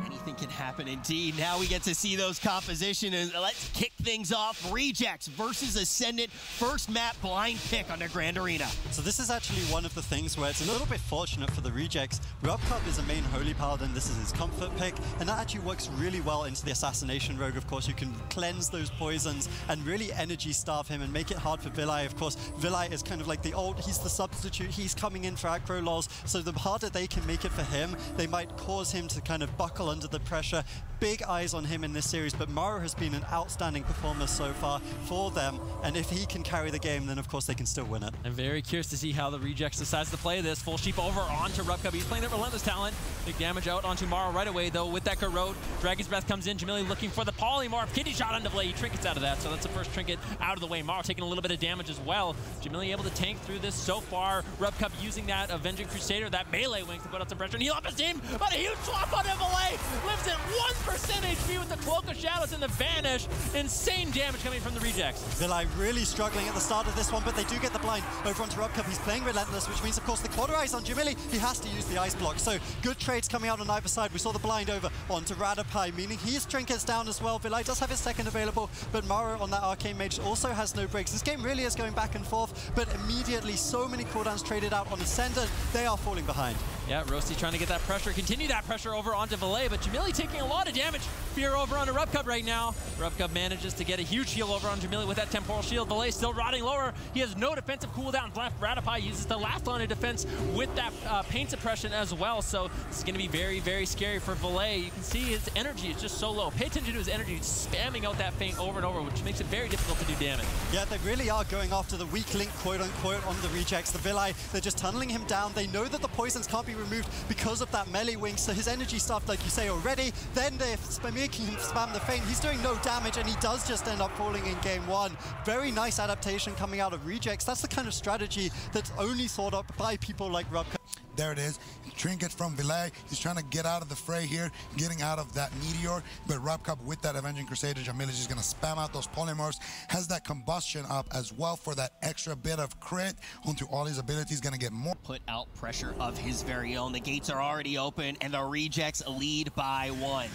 Anything can happen indeed. Now we get to see those composition, and let's kick things off. Rejects versus Ascendant. First map blind pick on the Grand Arena. So this is actually one of the things where it's a little bit fortunate for the Rejects. Rubcup is a main Holy Paladin, this is his comfort pick, and that actually works really well into the Assassination Rogue. Of course, you can cleanse those poisons and really energy starve him and make it hard for Vilai. Of course, Vilai is kind of like the old, he's the substitute, he's coming in for Acro Lols, so the harder they can make it for him, they might cause him to kind of buckle under the pressure. Big eyes on him in this series, but Maro has been an outstanding performer so far for them, and if he can carry the game, then of course they can still win it. I'm very curious to see how the Rejects decides to play this. Full sheep over onto Rubcup. He's playing that Relentless talent. Big damage out onto Maro right away, though, with that Garrote. Dragon's Breath comes in. Jamili looking for the Polymorph. Kidney shot onto Vlay. He trinkets out of that, so that's the first trinket out of the way. Maro taking a little bit of damage as well. Jamili able to tank through this so far. Rubcup using that Avenging Crusader, that melee wing to put out some pressure and heal up his team, but a huge swap on Vlay. Lives at 1% HP with the Cloak of Shadows and the Vanish. Insane damage coming from the Rejects. Vilai really struggling at the start of this one, but they do get the blind over onto Rubcup. He's playing Relentless, which means, of course, the Cauterize on Jamili. He has to use the Ice Block. So good trades coming out on either side. We saw the blind over onto Radapai, meaning his trinkets down as well. Vilai does have his second available, but Maro on that Arcane Mage also has no breaks. This game really is going back and forth, but immediately so many cooldowns traded out on Ascendant. They are falling behind. Yeah, Roasty trying to get that pressure, continue that pressure over onto Vilai, but Jamili taking a lot of damage. Fear over onto Rubcup right now. Rubcup manages to get a huge heal over on Jamili with that Temporal Shield. Vilai still rotting lower. He has no defensive cooldown left. Radapai uses the last line of defense with that pain suppression as well, so it's going to be very, very scary for Vilai. You can see his energy is just so low. Pay attention to his energy. He's spamming out that feint over and over, which makes it very difficult to do damage. Yeah, they really are going after the weak link, quote-unquote, on the Rejects. The Vilai, they're just tunneling him down. They know that the poisons can't be removed because of that melee wing, so his energy stuff, like you say already, then they're making him spam the feint. He's doing no damage, and he does just end up falling in game one. Very nice adaptation coming out of Rejects. That's the kind of strategy that's only thought up by people like Rubcup. There it is. Trinket from Vilai. He's trying to get out of the fray here, getting out of that Meteor. But Rubcup with that Avenging Crusader, Jamili is just going to spam out those polymorphs. Has that combustion up as well for that extra bit of crit onto all his abilities. Going to get more. Put out pressure of his very own. The gates are already open, and the Rejects lead by 1.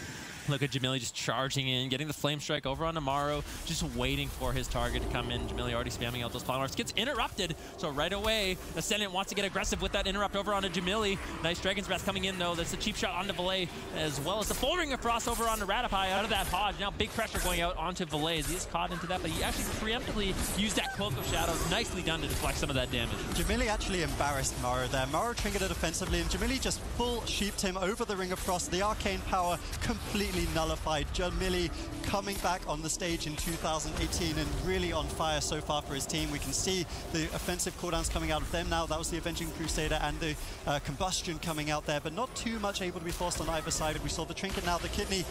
Look at Jamili just charging in, getting the Flame Strike over on Maro, just waiting for his target to come in. Jamili already spamming out those polymorphs. Gets interrupted, so right away, Ascendant wants to get aggressive with that interrupt over onto Jamili. Nice Dragon's Breath coming in, though. That's a cheap shot onto Vilai, as well as the full Ring of Frost over onto Radapai out of that Hodge. Now big pressure going out onto Vilai as he's caught into that, but he actually preemptively used that Cloak of Shadows. Nicely done to deflect some of that damage. Jamili actually embarrassed Maro there. Maro trinketed offensively, and Jamili just full sheeped him over the Ring of Frost. The Arcane power completely nullified. Jamili coming back on the stage in 2018 and really on fire so far for his team. We can see the offensive cooldowns coming out of them now. That was the Avenging Crusader and the Combustion coming out there, but not too much able to be forced on either side. We saw the Trinket now, the Kidney.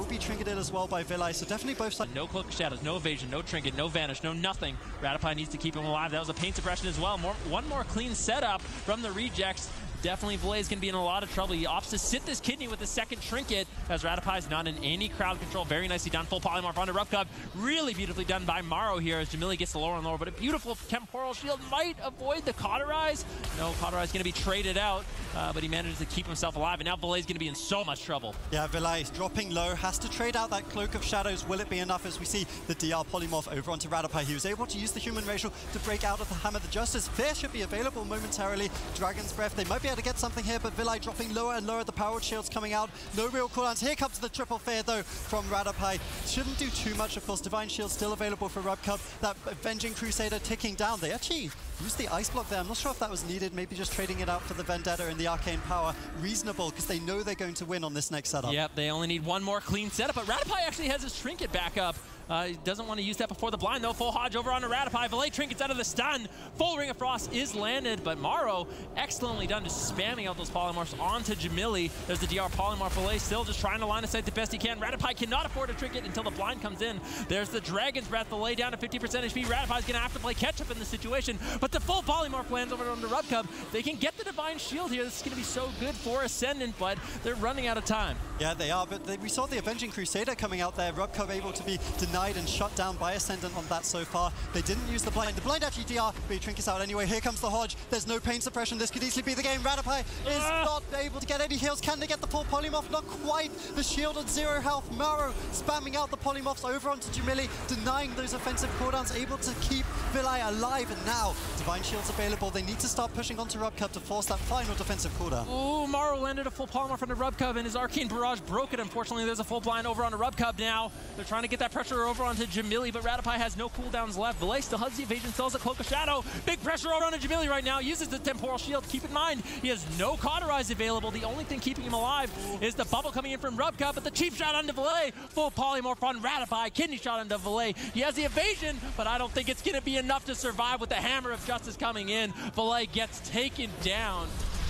Be trinketed as well by Vilai, so definitely both sides. No Cloak of Shadows, no evasion, no trinket, no vanish, no nothing. Radapai needs to keep him alive. That was a pain suppression as well. One more clean setup from the Rejects. Definitely Vilai is going to be in a lot of trouble. He opts to sit this Kidney with the second trinket as Radapai's not in any crowd control. Very nicely done. Full polymorph onto Rubcup. Really beautifully done by Maro here as Jamili gets the lower and lower, but a beautiful Temporal Shield might avoid the Cauterize. No, Cauterize going to be traded out, but he manages to keep himself alive, and now Vilai's going to be in so much trouble. Yeah, Vilai is dropping low, has to trade out that Cloak of Shadows. Will it be enough as we see the DR polymorph over onto Radapai? He was able to use the human racial to break out of the Hammer. The Justice Fear should be available momentarily. Dragon's Breath, they might be able to get something here, but Vilai dropping lower and lower. The powered shields coming out. No real cooldowns. Here comes the triple fear, though, from Radapai. Shouldn't do too much, of course. Divine Shield still available for Rubcup. That Avenging Crusader ticking down. They actually used the Ice Block there. I'm not sure if that was needed. Maybe just trading it out for the Vendetta and the Arcane Power. Reasonable, because they know they're going to win on this next setup. Yep, they only need one more clean setup, but Radapai actually has his Trinket back up. He doesn't want to use that before the blind, though. Full Hodge over on Ratify. Valet trinkets out of the stun. Full Ring of Frost is landed, but Maro excellently done, just spamming out those polymorphs onto Jamili. There's the DR polymorph. Valet still just trying to line of sight the best he can. Ratify cannot afford a trinket until the blind comes in. There's the Dragon's Breath. Valet down to 50% HP. Ratify's going to have to play catch-up in this situation, but the full polymorph lands over on the Rubcub. They can get the Divine Shield here. This is going to be so good for Ascendant, but they're running out of time. Yeah, they are, but we saw the Avenging Crusader coming out there. Rubcub able to be denied and shut down by Ascendant on that so far. They didn't use the blind. The blind actually DR, but he trinkets out anyway. Here comes the Hodge. There's no pain suppression. This could easily be the game. Ratify is not able to get any heals. Can they get the full polymorph? Not quite. The shield at 0 health. Maro spamming out the polymorphs over onto Jamili, denying those offensive cooldowns, able to keep Vilai alive. And now Divine Shield's available. They need to start pushing onto Rubcub to force that final defensive cooldown. Ooh, Maro landed a full polymorph on the Rubcub, and his Arcane Barrage broke it. Unfortunately, there's a full blind over on the Rubcub now. They're trying to get that pressure over onto Jamili, but Ratify has no cooldowns left. Valet still has the evasion, still has a Cloak of Shadow. Big pressure over onto Jamili right now. Uses the Temporal Shield. Keep in mind, he has no Cauterize available. The only thing keeping him alive is the bubble coming in from Rubcub, but the cheap shot onto Valet. Full polymorph on Ratify. Kidney shot onto Valet. He has the evasion, but I don't think it's going to be enough to survive with the Hammer of Justice coming in. Valet gets taken down.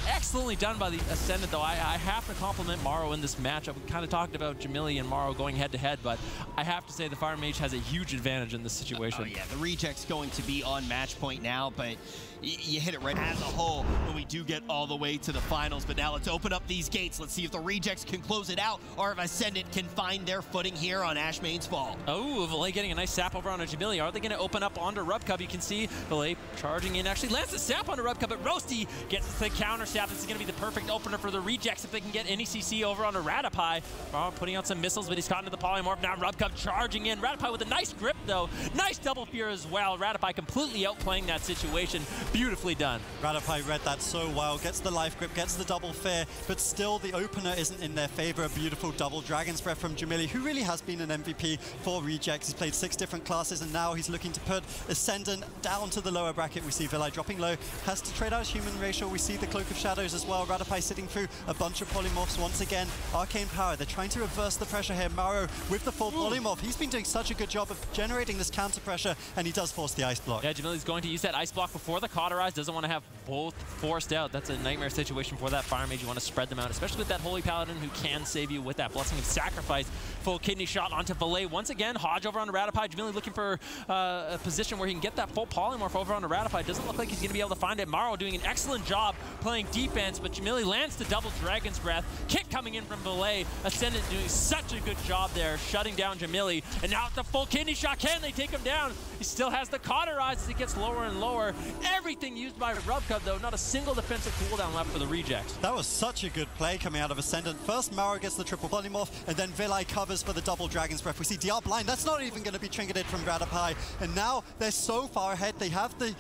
Excellently done by the Ascendant, though. I have to compliment Maro in this matchup. We kind of talked about Jamili and Maro going head-to-head, but I have to say the Fire Mage has a huge advantage in this situation. Oh, yeah, the Reject's going to be on match point now, but you hit it right as a whole when we do get all the way to the finals. But now let's open up these gates. Let's see if the Rejects can close it out, or if Ascendant can find their footing here on Ashmane's Fall. Oh, Valet getting a nice sap over on Jamili. Are they going to open up onto Rubcub? You can see Valet charging in. Actually lands the sap onto Rubcub, but Roasty gets the counter sap. This is going to be the perfect opener for the Rejects if they can get any CC over onto Ratify. Putting out some missiles, but he's caught into the polymorph. Now Rubcub charging in. Ratify with a nice grip, though. Nice double fear as well. Ratify completely outplaying that situation. Beautifully done. Ratify read that so well. Gets the life grip, gets the double fear, but still the opener isn't in their favor. A beautiful double Dragon's Breath from Jamili, who really has been an MVP for Rejects. He's played 6 different classes, and now he's looking to put Ascendant down to the lower bracket. We see Vilai dropping low, has to trade out human racial. We see the Cloak of Shadows as well. Ratify sitting through a bunch of polymorphs once again. Arcane Power, they're trying to reverse the pressure here. Maro with the full polymorph. He's been doing such a good job of generating this counter pressure, and he does force the ice block. Yeah, Jamili's going to use that ice block before the Cauterize. Doesn't want to have both forced out. That's a nightmare situation for that Fire Mage. You want to spread them out, especially with that Holy Paladin who can save you with that Blessing of Sacrifice. Full kidney shot onto Valet. Once again, Hodge over on Ratify. Jamili looking for a position where he can get that full polymorph over on Ratify. Doesn't look like he's going to be able to find it. Maro doing an excellent job playing defense, but Jamili lands the double Dragon's Breath. Kick coming in from Valet. Ascendant doing such a good job there, shutting down Jamili. And now with the full kidney shot, can they take him down? He still has the Cauterize as it gets lower and lower. Everything used by Rubcub, though. Not a single defensive cooldown left for the Rejects. That was such a good play coming out of Ascendant. First, Maro gets the triple polymorph, and then Vilai covers for the double Dragon's Breath. We see DR blind. That's not even going to be trinketed from Ratify. And now they're so far ahead. They have the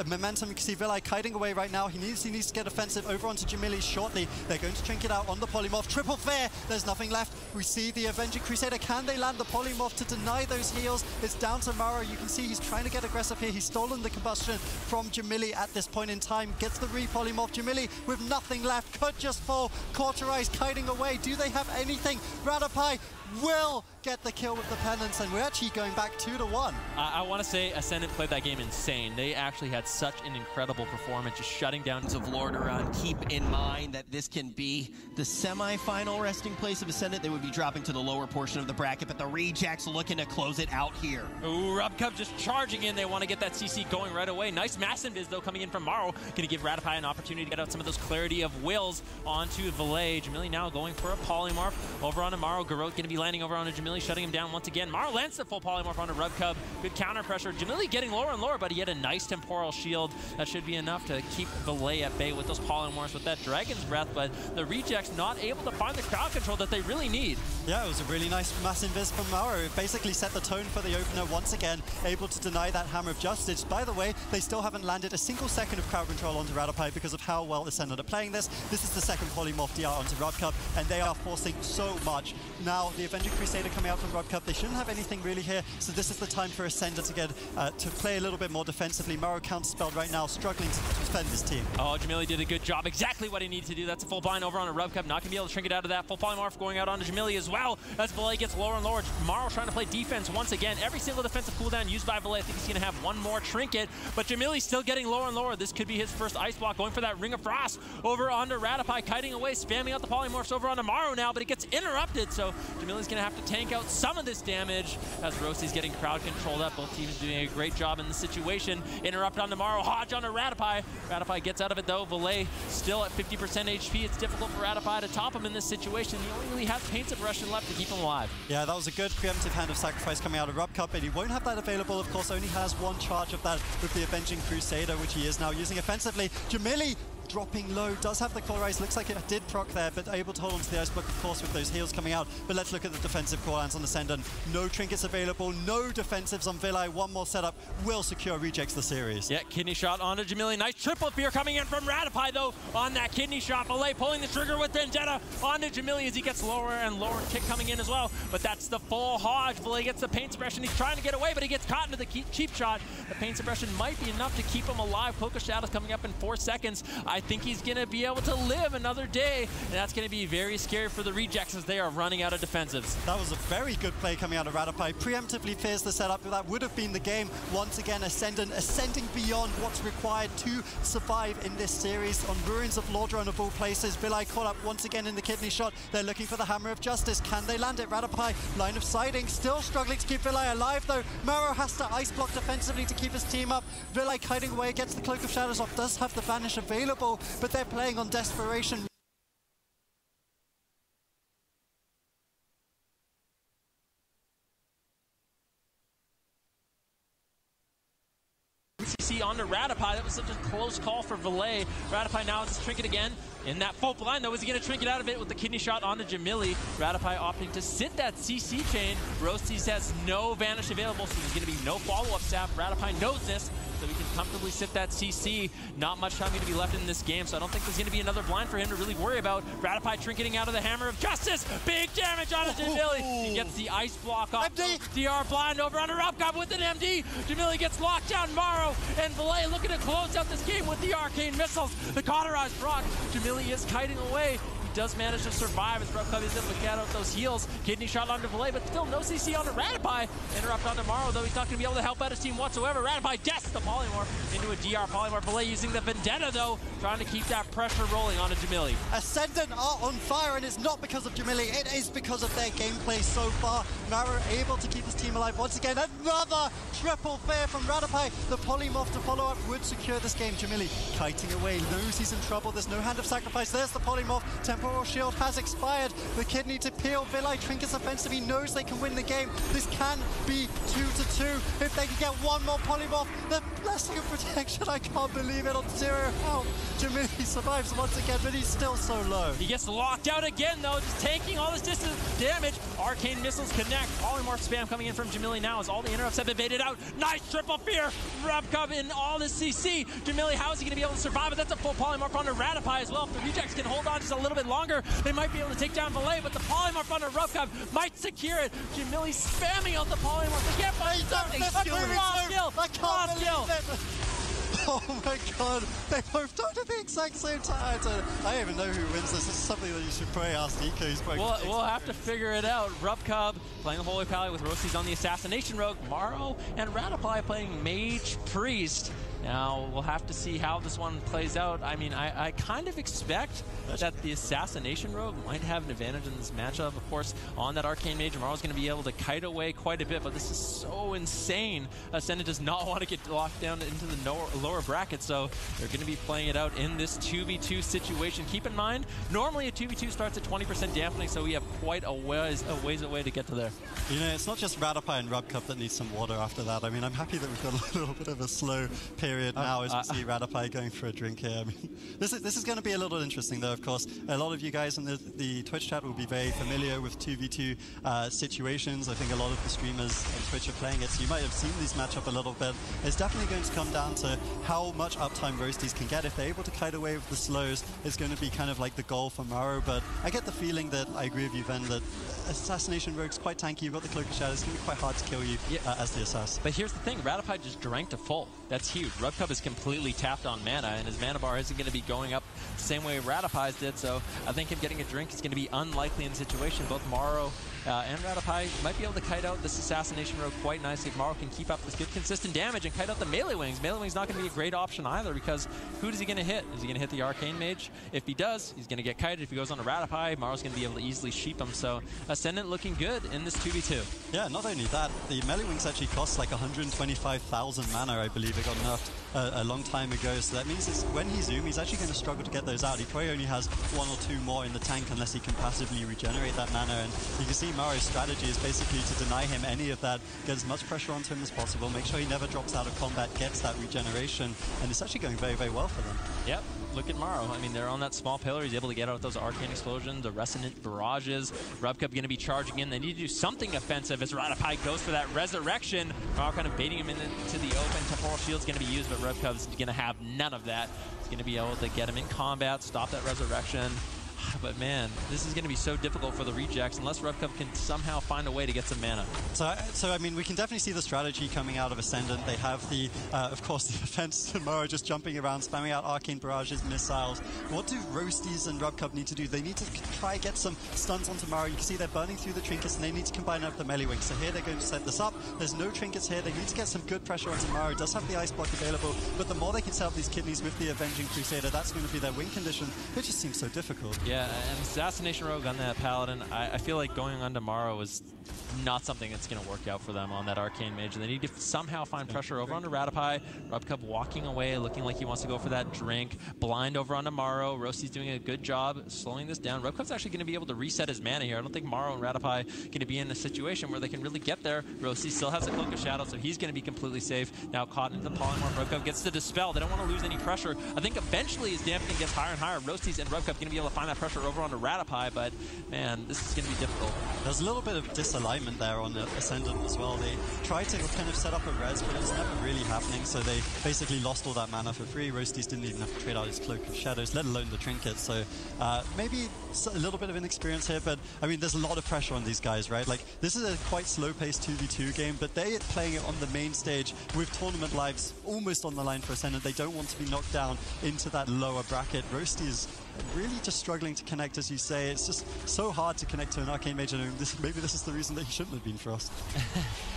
momentum. You can see Vilai kiting away right now. He needs to get offensive over onto Jamili shortly. They're going to trinket out on the polymorph. Triple fair. There's nothing left. We see the Avenging Crusader. Can they land the polymorph to deny those heals? It's down to Maro. You can see he's trying to get aggressive here. He's stolen the combustion from Jamili at this point in time. Gets the re-polymorph. Jamili with nothing left. Could just fall. Cauterize kiting away. Do they have anything? Ratify will get the kill with the penance, and we're actually going back 2-1. I want to say Ascendant played that game insane. They actually had such an incredible performance, just shutting down of Lordaeron. Keep in mind that this can be the semi-final resting place of Ascendant. They would be dropping to the lower portion of the bracket, but the Rejects looking to close it out here. Ooh, Rubcub just charging in. They want to get that CC going right away. Nice mass invis, though, coming in from Maro. Going to give Ratify an opportunity to get out some of those clarity of wills onto Valet. Jamili now going for a polymorph over onto Maro. Garot going to be landing over onto Jamili, shutting him down once again. Maro lands the full polymorph onto Rubcub. Good counter pressure. Jamili getting lower and lower, but he had a nice temporal shield. That should be enough to keep Valet at bay with those polymorphs, with that Dragon's Breath, but the Rejects not able to find the crowd control that they really need. Yeah, it was a really nice mass invis from Maro. It basically set the tone for the opener once again, able to deny that Hammer of Justice. By the way, they still haven't landed a single second of crowd control onto Ratify because of how well Ascendant are playing this. This is the second polymorph DR onto Rubcub, and they are forcing so much. Now, the Avenging Crusader comes coming out from Rubcup. They shouldn't have anything really here, so this is the time for Ascendant to get to play a little bit more defensively. Maro counterspelled right now, struggling to defend his team. Oh, Jamili did a good job. Exactly what he needed to do. That's a full blind over on a Rubcup. Not going to be able to trinket out of that. Full polymorph going out onto Jamili as well as Valet gets lower and lower. Maro trying to play defense once again. Every single defensive cooldown used by Valet. I think he's going to have one more trinket, but Jamili's still getting lower and lower. This could be his first ice block, going for that Ring of Frost over onto Ratapai, kiting away, spamming out the polymorphs over onto Maro now, but it gets interrupted, so Jamili's going to have to tank out some of this damage as Rossi's getting crowd controlled up. Both teams doing a great job in this situation. Interrupt onto Maro, Hodge onto Ratapai. Ratapai gets out of it though. Valet still at 50% HP. It's difficult for Ratapai to top him in this situation. He only really has Paint Suppression left to keep him alive. Yeah, that was a good preemptive Hand of Sacrifice coming out of Rubcup, but he won't have that available. Of course, only has one charge of that with the Avenging Crusader, which he is now using offensively. Jamili dropping low, does have the Core Eyes, looks like it did proc there, but able to hold onto the Ice Block, of course, with those heals coming out. But let's look at the defensive core lands on Ascendant. No trinkets available, no defensives on Villi. One more setup will secure Rejects the series. Yeah, kidney shot onto Jamili. Nice triple fear coming in from Ratapai, though, on that kidney shot. Valet pulling the trigger with Vendetta onto Jamili as he gets lower and lower. Kick coming in as well, but that's the full Hodge. Valet gets the Paint Suppression. He's trying to get away, but he gets caught into the cheap shot. The Paint Suppression might be enough to keep him alive. Poker Shadow's coming up in 4 seconds. I think he's going to be able to live another day, and that's going to be very scary for the Rejects as they are running out of defensives. That was a very good play coming out of Ratapai. Preemptively fears the setup, but that would have been the game. Once again, Ascendant ascending beyond what's required to survive in this series. On Ruins of Lordran of all places, Villi caught up once again in the kidney shot. They're looking for the Hammer of Justice. Can they land it? Ratapai, line of sighting, still struggling to keep Villi alive though. Maro has to ice block defensively to keep his team up. Villi kiting away, gets the Cloak of Shadows off, does have the Vanish available, but they're playing on desperation. CC onto Ratapai. That was such a close call for Valet. Ratapai now has his trinket again. In that full blind, though, is he going to trinket out of it with the kidney shot onto Jamili? Ratapai opting to sit that CC chain. Roasties has no Vanish available, so there's going to be no follow-up staff. Ratapai knows this, so he can comfortably sit that CC. Not much time going to be left in this game, so I don't think there's going to be another blind for him to really worry about. Ratapai trinketing out of the Hammer of Justice. Big damage onto Jamili. He gets the ice block off. DR blind over onto Rubcup with an MD. Jamili gets locked down. Maro and Valet looking to close out this game with the Arcane missiles. The cauterized proc. Jamili is kiting away. He does manage to survive as Rubcup is able to get out those heals. Kidney shot onto Valet, but still no CC onto Ratapai. Interrupt onto Maro, though he's not going to be able to help out his team whatsoever. Ratapai deaths the polymorph into a DR polymorph. Valet using the Vendetta, though, trying to keep that pressure rolling onto Jamili. Ascendant are on fire, and it's not because of Jamili, it is because of their gameplay so far. Maro able to keep his team alive once again. Another triple fair from Ratapai. The polymorph to follow up would secure this game. Jamili kiting away, knows he's in trouble. There's no Hand of Sacrifice. There's the polymorph. Temporal Shield has expired. The kidney to peel. Villi trinkets offensive. He knows they can win the game. This can be 2-2. If they can get one more polymorph, the Blessing of Protection, I can't believe it, on 0 health. Jamili survives once again, but he's still so low. He gets locked out again, though, just tanking all this distance damage. Arcane missiles connect. Polymorph spam coming in from Jamili now as all the interrupts have evaded out. Nice triple fear. Rubcup in all this CC. Jamili, how is he going to be able to survive? But that's a full polymorph onto Ratapai as well. If the Rejects can hold on just a little bit longer, they might be able to take down Valet, but the polymorph onto Rubcup might secure it. Jamili spamming out the polymorph. They can't find something. I can't believe it. Oh my god, they both died at the exact same time. I don't even know who wins this. This is something that you should probably ask Nico. We'll have to figure it out. Rubcup playing the Holy Pally with Roasties on the Assassination Rogue. Maro and Ratapai playing Mage Priest. Now, we'll have to see how this one plays out. I mean, I kind of expect that the Assassination Rogue might have an advantage in this matchup. Of course, on that Arcane Mage, Maro's going to be able to kite away quite a bit, but this is so insane. Ascendant does not want to get locked down into the lower bracket, so they're going to be playing it out in this 2v2 situation. Keep in mind, normally a 2v2 starts at 20% dampening, so we have quite a ways away to get to there. You know, it's not just Ratapai and Rubcup that needs some water after that. I mean, I'm happy that we've got a little bit of a slow period now as we see Ratapai going for a drink here. I mean, this is going to be a little interesting, though, of course. A lot of you guys in the Twitch chat will be very familiar with 2v2 situations. I think a lot of the streamers on Twitch are playing it, so you might have seen these match up a little bit. It's definitely going to come down to how much uptime Roasties can get. If they're able to kite away with the slows, it's going to be kind of like the goal for Maro, but I get the feeling that, I agree with you, Ven, that Assassination Rogue's quite tanky. You've got the Cloak of Shadows. It's going to be quite hard to kill you as the Assassin. But here's the thing, Ratify just drank to full. That's huge. Rubcub is completely tapped on mana, and his mana bar isn't going to be going up the same way Ratify's did, so I think him getting a drink is going to be unlikely in the situation. Both Maro and Ratify might be able to kite out this Assassination Rogue quite nicely if Maro can keep up this good consistent damage and kite out the melee wings. Melee wings not going to be a great option either, because who is he going to hit? Is he going to hit the Arcane Mage? If he does, he's going to get kited. If he goes on a Ratify, Maro's going to be able to easily sheep him, so Ascendant looking good in this 2v2. Yeah, not only that, the melee wings actually cost like 125,000 mana, I believe. It got nerfed a long time ago, so that means when he's Zoom, he's actually going to struggle to get those out. He probably only has 1 or 2 more in the tank unless he can passively regenerate that mana, and you can see Maro's strategy is basically to deny him any of that, get as much pressure onto him as possible, make sure he never drops out of combat, gets that regeneration, and it's actually going very, very well for them. Yep. Look at Maro. I mean, they're on that small pillar. He's able to get out those Arcane Explosions, the Resonant Barrages. Rubcub going to be charging in. They need to do something offensive as Ratify goes for that Resurrection. Maro kind of baiting him into the open. Temporal Shield's going to be used, but Rubcub's going to have none of that. He's going to be able to get him in combat, stop that Resurrection. But man, this is going to be so difficult for the rejects unless Rubcub can somehow find a way to get some mana. So I mean, we can definitely see the strategy coming out of Ascendant. They have the, of course, the defense tomorrow, just jumping around, spamming out Arcane Barrages, missiles. What do Roasties and Rubcub need to do? They need to try get some stuns on tomorrow. You can see they're burning through the trinkets, and they need to combine up the melee wings. So here they're going to set this up. There's no trinkets here. They need to get some good pressure on tomorrow. Does have the ice block available, but the more they can set up these kidneys with the Avenging Crusader, that's going to be their win condition. It just seems so difficult. Yeah, and Assassination Rogue on that Paladin, I feel like going on tomorrow is not something that's going to work out for them on that Arcane Mage. They need to somehow find pressure over onto Ratify. Rubcub walking away, looking like he wants to go for that drink. Blind over onto Maro. Rosty's doing a good job slowing this down. Rubcub's actually going to be able to reset his mana here. I don't think Maro and Ratify are going to be in a situation where they can really get there. Rosty still has a Cloak of Shadow, so he's going to be completely safe. Now caught into the Polymorph. Rubcub gets the Dispel. They don't want to lose any pressure. I think eventually as dampening gets higher and higher, Rosty's and Rubcub going to be able to find that pressure over onto Ratify, but man, this is going to be difficult. There's a little bit of disalignment there on the Ascendant as well. They tried to kind of set up a res, but it was never really happening, so they basically lost all that mana for free. Roasties didn't even have to trade out his Cloak of Shadows, let alone the trinkets, so maybe a little bit of inexperience here, but I mean, there's a lot of pressure on these guys, right? Like, this is a quite slow-paced 2v2 game, but they're playing it on the main stage with tournament lives almost on the line for Ascendant. They don't want to be knocked down into that lower bracket. Roasty is really just struggling to connect, as you say. It's just so hard to connect to an Arcane Mage, and maybe this is the reason that he shouldn't have been for us.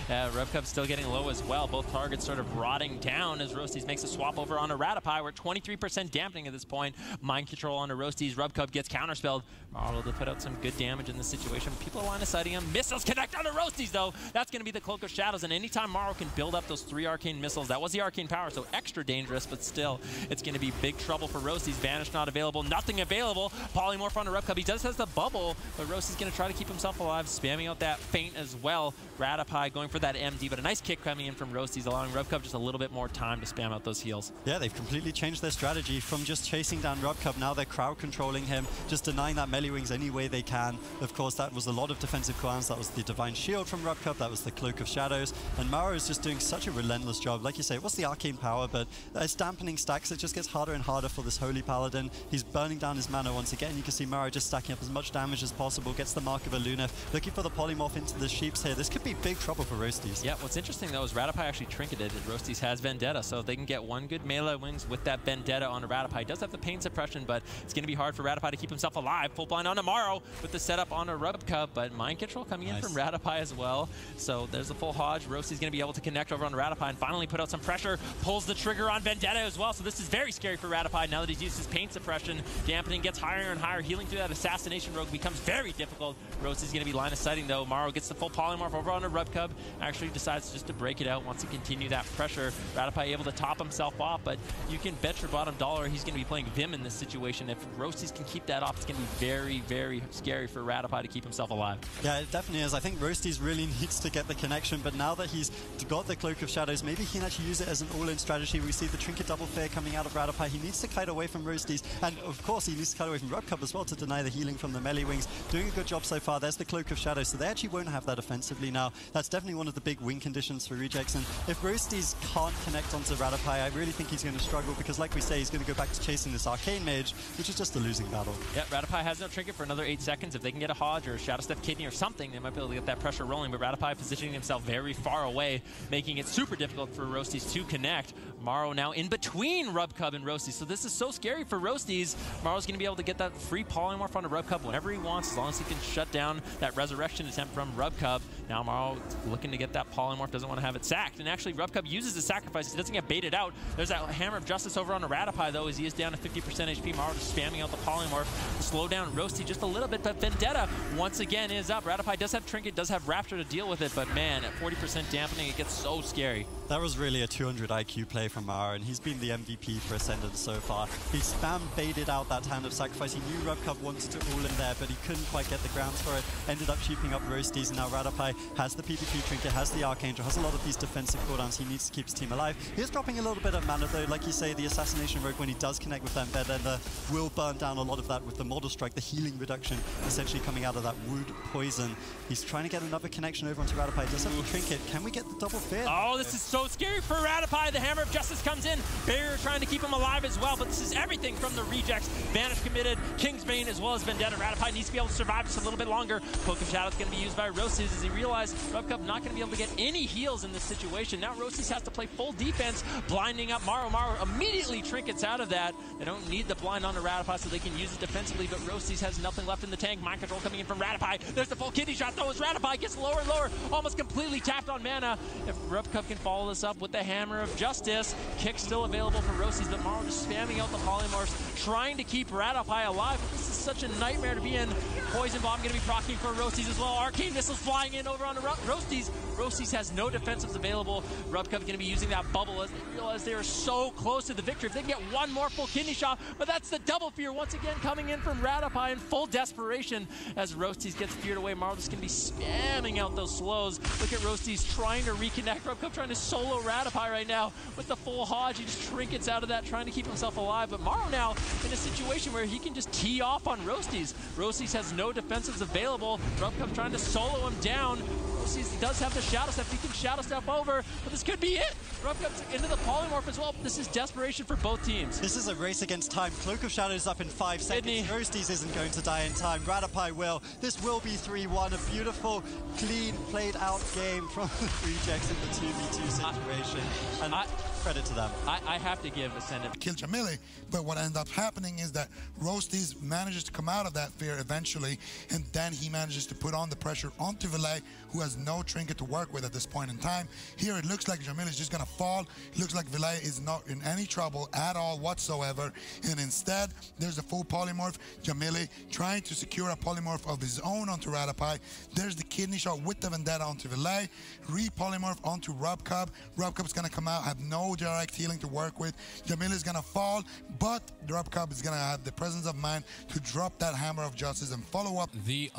Rubcub's still getting low as well. Both targets sort of rotting down as Roasties makes a swap over onto Ratify. We're at 23% dampening at this point. Mind control onto Roasties. Rubcub gets counterspelled. Marvel to put out some good damage in this situation. People are line of sighting him. Missiles connect onto Roasties, though. That's going to be the Cloak of Shadows, and anytime Maro can build up those 3 Arcane missiles, that was the Arcane power, so extra dangerous, but still, it's going to be big trouble for Roasties. Vanish not available. Nothing available. Polymorph onto Rubcub. He does has the bubble, but Roasty's going to try to keep himself alive, spamming out that feint as well. Ratify going for that MD, but a nice kick coming in from Roasties, allowing Rubcub just a little bit more time to spam out those heals. Yeah, they've completely changed their strategy from just chasing down Rubcub. Now they're crowd controlling him, just denying that melee wings any way they can. Of course, that was a lot of defensive cooldowns. That was the Divine Shield from Rubcub, that was the Cloak of Shadows, and Maro is just doing such a relentless job. Like you say, it was the Arcane power, but as dampening stacks, it just gets harder and harder for this Holy Paladin. He's burning down his mana once again. You can see Maro just stacking up as much damage as possible, gets the Mark of a Lunef, looking for the polymorph into the sheeps here. This could be big trouble for Roasties. Yeah, what's interesting though is Ratify actually trinketed, and Roasties has Vendetta, so if they can get one good melee wings with that Vendetta on Ratify. He does have the pain suppression, but it's going to be hard for Ratify to keep himself alive. Full blind on tomorrow with the setup on a Rubcub, but mind control coming in from Ratify as well. So there's a full Hodge. Roasty's going to be able to connect over on Ratify and finally put out some pressure. Pulls the trigger on Vendetta as well, so this is very scary for Ratify now that he's used his pain suppression. Dampening gets higher and higher. Healing through that Assassination Rogue becomes very difficult. Roasty's going to be line of sighting though. Maro gets the full polymorph over on a Rubcub. Actually decides just to break it out, wants to continue that pressure. Ratify able to top himself off, but you can bet your bottom dollar he's going to be playing Vim in this situation. If Roasties can keep that off, it's going to be very, very scary for Ratify to keep himself alive. Yeah, it definitely is. I think Roasties really needs to get the connection, but now that he's got the Cloak of Shadows, maybe he can actually use it as an all-in strategy. We see the Trinket double fair coming out of Ratify. He needs to kite away from Roasties, and of course, course, he needs to cut away from RubCub as well to deny the healing from the melee wings. Doing a good job so far. There's the Cloak of Shadow, so they actually won't have that offensively now. That's definitely one of the big win conditions for Rejects, and if Roasties can't connect onto Radopai, I really think he's going to struggle, because like we say, he's going to go back to chasing this Arcane Mage, which is just a losing battle. Yeah, Radopai has no trinket for another 8 seconds. If they can get a Hodge or a Shadow Step Kidney or something, they might be able to get that pressure rolling, but Radopai positioning himself very far away, making it super difficult for Roasties to connect. Maro now in between RubCub and Roasties, so this is so scary for Roasties. Maro's going to be able to get that free polymorph onto RubCub whenever he wants, as long as he can shut down that resurrection attempt from RubCub. Now Maro looking to get that polymorph, doesn't want to have it sacked, and actually RubCub uses the sacrifice. He doesn't get baited out. There's that Hammer of Justice over on the Radopai, though, as he is down to 50% HP. Maro just spamming out the polymorph to slow down Roasty just a little bit, but Vendetta once again is up. Radopai does have Trinket, does have Raptor to deal with it, but man, at 40% dampening, it gets so scary. That was really a 200 IQ play from Mara, and he's been the MVP for Ascendant so far. He spam baited out that Hand of Sacrifice. He knew RubCub wanted to all in there, but he couldn't quite get the grounds for it. Ended up sheeping up Roasties, and now Radopai has the PvP Trinket, has the Archangel, has a lot of these defensive cooldowns. He needs to keep his team alive. He is dropping a little bit of mana, though. Like you say, the Assassination Rogue, when he does connect with that Embed, will burn down a lot of that with the Model Strike, the healing reduction essentially coming out of that wood poison. He's trying to get another connection over onto Radopai. Does have the Trinket. Can we get the double fear? Oh, this is so scary for Radopai. The Hammer of Justice comes in. Barrier trying to keep him alive as well, but this is everything from the Rejects. Vanish committed, Kingsbane as well as Vendetta. Radopai needs to be able to survive just a little bit longer. Cloak of Shadow is going to be used by Roasties as he realized RubCub not going to be able to get any heals in this situation. Now Roasties has to play full defense, blinding up Maro. Maro immediately trinkets out of that. They don't need the blind on the Radopai so they can use it defensively, but Roasties has nothing left in the tank. Mind control coming in from Radopai. There's the full kidney shot though as Radopai gets lower and lower, almost completely tapped on mana. If RubCub can follow this up with the Hammer of Justice, kick still available for Roasties, but Maro just spamming out the polymorphs, trying to keep Radopai alive. But this is such a nightmare to be in. Poison Bomb going to be proccing for Roasties as well. Arcane Missiles flying in over on the Roasties. Roasties has no defensives available. RubCub going to be using that bubble as they realize they are so close to the victory. If they can get one more full kidney shot, but that's the double fear once again coming in from Radopai in full desperation as Roasties gets feared away. Maro just going to be spamming out those slows. Look at Roasties trying to reconnect. RubCub trying to solo Radopai right now with the full Hodge. He just trinkets out of that, trying to keep himself alive. But Maro now in a situation where he can just tee off on Roasties. Roasties has no defensives available. RubCub trying to solo him down. Roasties does have the Shadow Step. He can Shadow Step over, but this could be it. RubCub's into the polymorph as well. This is desperation for both teams. This is a race against time. Cloak of Shadows up in 5 seconds. Roasties isn't going to die in time. Radopai will. This will be 3-1. A beautiful, clean, played out game from the Rejects in the 2v2 situation. And credit to them. I have to give Ascendant. Kill Jamili, but what ends up happening is that Roasties manages to come out of that fear eventually, and then he manages to put on the pressure onto Valet, who has no trinket to work with at this point in time. Here it looks like Jamili is just going to fall. It looks like Valet is not in any trouble at all whatsoever, and instead there's a full polymorph. Jamili trying to secure a polymorph of his own onto Radopai. There's the kidney shot with the Vendetta onto Valet. Re-polymorph onto RubCub. RubCub is going to come out, have no direct healing to work with. Jamili is going to fall, but RubCub is going to have the presence of mind to drop that Hammer of Justice and follow up. The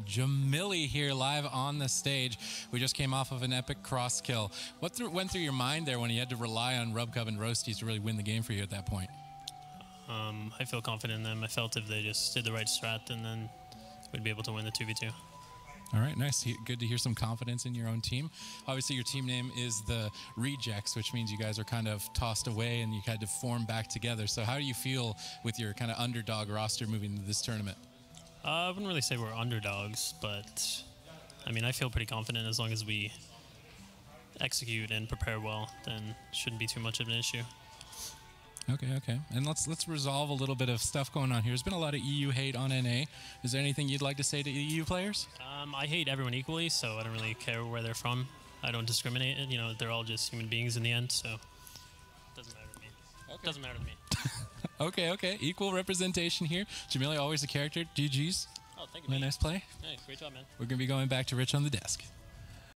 Jamili here live on the stage. We just came off of an epic cross kill. What went through your mind there when you had to rely on RubCub and Roasties to really win the game for you at that point? I feel confident in them. I felt if they just did the right strat, and then we'd be able to win the 2v2. All right, nice. Good to hear some confidence in your own team. Obviously, your team name is the Rejects, which means you guys are kind of tossed away and you had to form back together. So how do you feel with your kind of underdog roster moving into this tournament? I wouldn't really say we're underdogs, but I mean, I feel pretty confident as long as we execute and prepare well, then it shouldn't be too much of an issue. Okay. And let's resolve a little bit of stuff going on here. There's been a lot of EU hate on NA. Is there anything you'd like to say to EU players? I hate everyone equally, so I don't really care where they're from. I don't discriminate. You know, they're all just human beings in the end, so it doesn't matter to me. Okay. Doesn't matter to me. Okay. Equal representation here. Jamili, always a character. GG's. Oh, thank you, man. Nice play. Hey, great job, man. We're going to be going back to Rich on the desk.